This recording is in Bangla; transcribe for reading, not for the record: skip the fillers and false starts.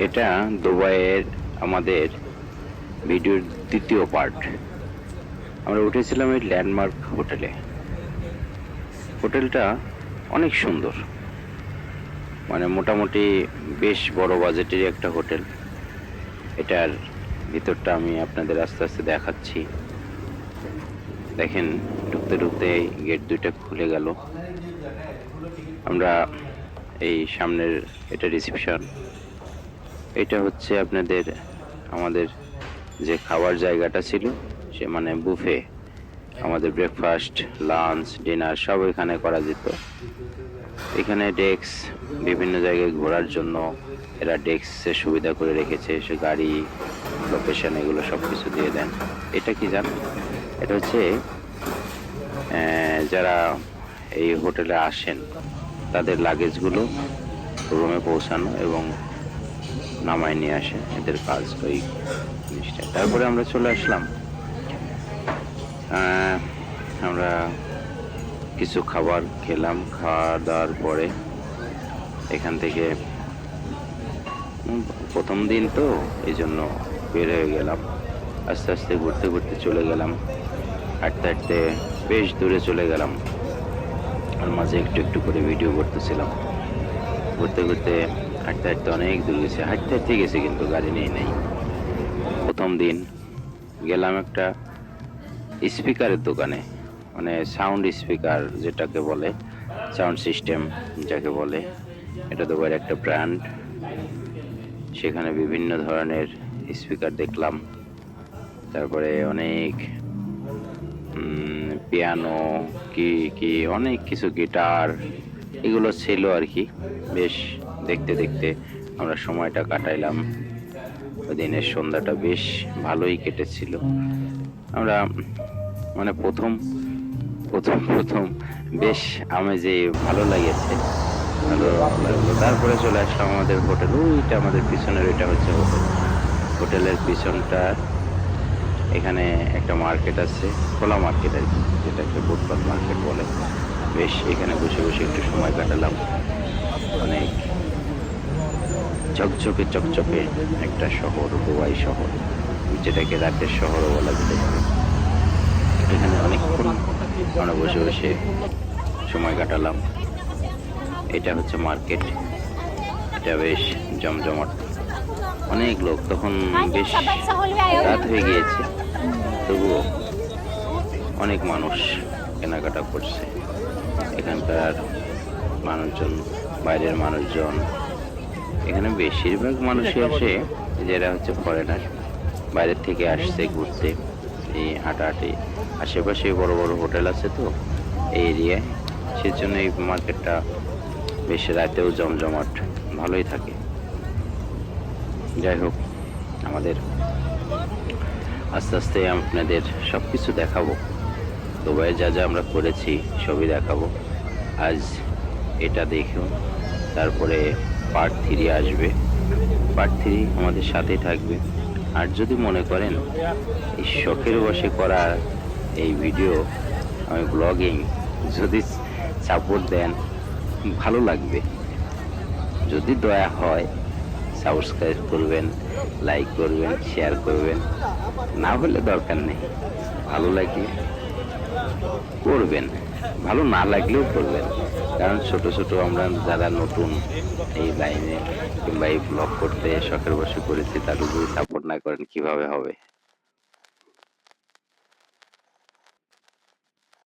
এটা দুবাইয়ের আমাদের ভিডিওর দ্বিতীয় পার্ট। আমরা উঠেছিলাম এই ল্যান্ডমার্ক হোটেলে। হোটেলটা অনেক সুন্দর, মানে মোটামুটি বেশ বড় বাজেটেরই একটা হোটেল। এটার ভিতরটা আমি আপনাদের আস্তে আস্তে দেখাচ্ছি। দেখেন, ঢুকতে ঢুকতে গেট দুইটা খুলে গেল। আমরা এই সামনের এটা রিসেপশন, এটা হচ্ছে আপনাদের আমাদের যে খাবার জায়গাটা ছিল, সে মানে বুফে। আমাদের ব্রেকফাস্ট, লাঞ্চ, ডিনার সব এখানে করা যেত। এখানে ডেস্ক, বিভিন্ন জায়গায় ঘোরার জন্য এরা ডেস্কের সুবিধা করে রেখেছে। সে গাড়ি, লোকেশন, এগুলো সব কিছু দিয়ে দেন। এটা কি জান, এটা হচ্ছে যারা এই হোটেলে আসেন তাদের লাগেজগুলো রুমে পৌঁছানো এবং নামায় নিয়ে আসেন, এদের কাজ ওই জিনিসটা। তারপরে আমরা চলে আসলাম, আমরা কিছু খাবার খেলাম। খাওয়া দাওয়ার পরে এখান থেকে প্রথম দিন তো এই জন্য বের হয়ে গেলাম। আস্তে আস্তে ঘুরতে ঘুরতে চলে গেলাম, হাঁটতে হাঁটতে বেশ দূরে চলে গেলাম। আর মাঝে একটু একটু করে ভিডিও করতেছিলাম। ঘুরতে ঘুরতে হাঁটতে হাঁটতে অনেক দূর গেছে, হাঁটতে হাঁটতে গেছে, কিন্তু গাড়ি নিয়ে নেই। প্রথম দিন গেলাম একটা স্পিকারের দোকানে, মানে সাউন্ড স্পিকার যেটাকে বলে, সাউন্ড সিস্টেম যাকে বলে, এটা দুবাইয়ের একটা ব্র্যান্ড। সেখানে বিভিন্ন ধরনের স্পিকার দেখলাম। তারপরে অনেক পিয়ানো, কি কি অনেক কিছু, গিটার, এগুলো ছিল আর কি। বেশ দেখতে দেখতে আমরা সময়টা কাটাইলাম। ওই দিনের সন্ধ্যাটা বেশ ভালোই কেটেছিল। আমরা মানে প্রথম প্রথম প্রথম বেশ আমেজে ভালো লাগেছে, ভালো লাগলো। তারপরে চলে আসলাম আমাদের হোটেল। ওইটা আমাদের পিছনের, ওইটা হচ্ছে হোটেল। হোটেলের পিছনটা এখানে একটা মার্কেট আছে, খোলা মার্কেট আর কি, যেটাকে ফুটপাত মার্কেট বলে। বেশ এখানে বসে বসে একটু সময় কাটালাম। অনেক ঝকঝকে চকচকে একটা শহর, দুবাই শহর, যেটাকে রাতের শহরও বলা যেতে পারে। এখানে অনেকক্ষণ আমরা বসে বসে সময় কাটালাম। এটা হচ্ছে মার্কেট, এটা বেশ জমজমাট, অনেক লোক। তখন বেশ রাত হয়ে গিয়েছে, তবুও অনেক মানুষ কেনাকাটা করছে। এখানকার মানুষজন, বাইরের মানুষজন, এখানে বেশিরভাগ মানুষই আসে যারা হচ্ছে ফরেনার, বাইরের থেকে আসছে ঘুরতে। এই হাঁটাহাঁটি, আশেপাশে বড় বড় হোটেল আছে তো এই এরিয়ায়, সেজন্য এই মার্কেটটা বেশ রাতেও জমজমাট ভালোই থাকে। যাই হোক, আমাদের আস্তে আস্তে আপনাদের সব কিছু দেখাবো। দুবাইয়ে যা যা আমরা করেছি সবই দেখাবো। আজ এটা দেখুন, তারপরে পার্ট 3 আসবে। পার্ট 3 আমাদের সাথেই থাকবে। আর যদি মনে করেন এই শখের বশে করা এই ভিডিও, আমি ব্লগিং, যদি সাপোর্ট দেন ভালো লাগবে। যদি দয়া হয় সাবস্ক্রাইব করবেন, লাইক করবেন, শেয়ার করবেন। না হলে দরকার নেই, ভালো লাগলে করবেন, ভালো না লাগলেও করবেন। কারণ ছোট ছোট আমরা যারা নতুন এই লাইনে কিংবা এই ব্লগ করতে শখের বশে করেছি, তাদের যদি সাপোর্ট না করেন কিভাবে হবে।